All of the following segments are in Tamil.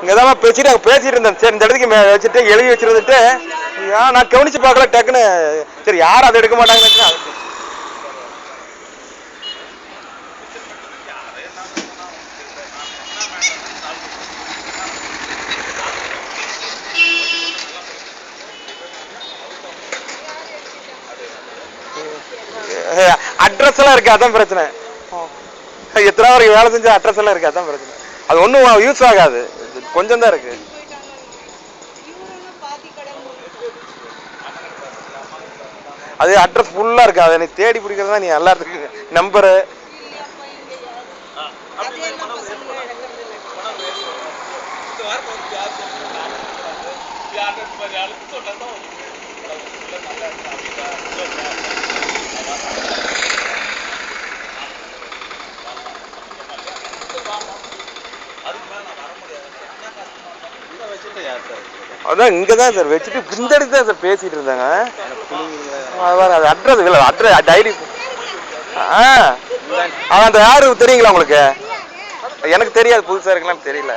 இங்கதான் பேசிட்டு இருந்தேன். சரி இந்த இடத்துக்கு வச்சுட்டு எழுதி வச்சிருந்துட்டு நான் கவனிச்சு பார்க்கல டக்குன்னு. சரி யாரும் அதை எடுக்க மாட்டாங்கன்னு அட்ரஸ் எல்லாம் இருக்கு. அதான் பிரச்சனை. எத்தனை வரைக்கும் வேலை செஞ்ச அட்ரஸ் எல்லாம் இருக்கு. அதான் பிரச்சனை. அது ஒன்றும் யூஸ் ஆகாது. கொஞ்சம் தான் இருக்கு. அது அட்ரஸ் ஃபுல்லா இருக்கு. அதை நீ தேடி பிடிக்கிறதா நீ எல்லாத்துக்கும் நம்பரு. அதான் இங்கதான் சார் வச்சுட்டு இந்த இடத்துல தான் சார் பேசிட்டு இருந்தாங்க. அட்ரஸ் இல்லை, அட்ரஸ் டைரி. அந்த யாரு தெரியுங்களா உங்களுக்கு? எனக்கு தெரியாது, புதுசா இருக்குன்னு தெரியல.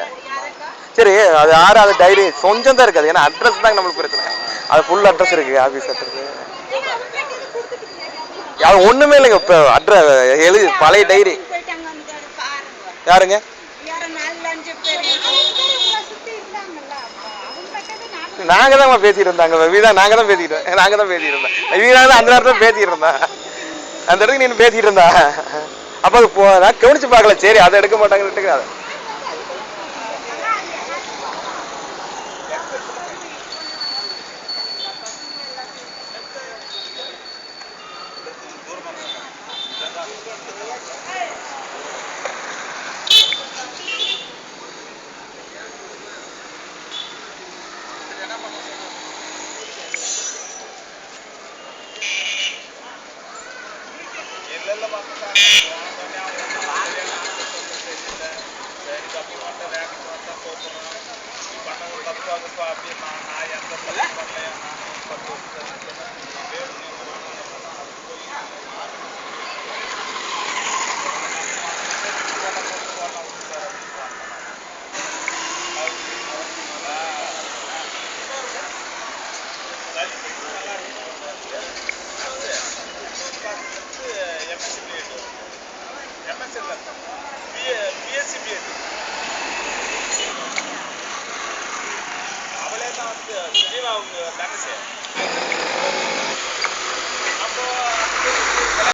சரி அது யாரு? அது டைரி கொஞ்சம் தான் இருக்காது. ஏன்னா அட்ரஸ் தான் நம்மளுக்கு பிரச்சனை. அது ஃபுல் அட்ரஸ் இருக்கு, ஆபீஸ் அட்ரஸ். அது ஒண்ணுமே இல்லைங்க. இப்போ அட்ரஸ் எழுதி பழைய டைரி. யாருங்க? நாங்க தான் பேசிட்டு இருந்தாங்க. வீடா நாங்க தான் பேசிட்டு இருந்தோம். வீடா அந்த நேரத்துல பேசிட்டு இருந்தா அந்த இடத்துக்கு நீ பேசிட்டு இருந்தா. அப்ப அது நான் கவனிச்சு பார்க்கல. சரி அதை எடுக்க மாட்டாங்கன்னு அதை அவளே தான் வந்து அவங்க தங்கச்சி. அப்போ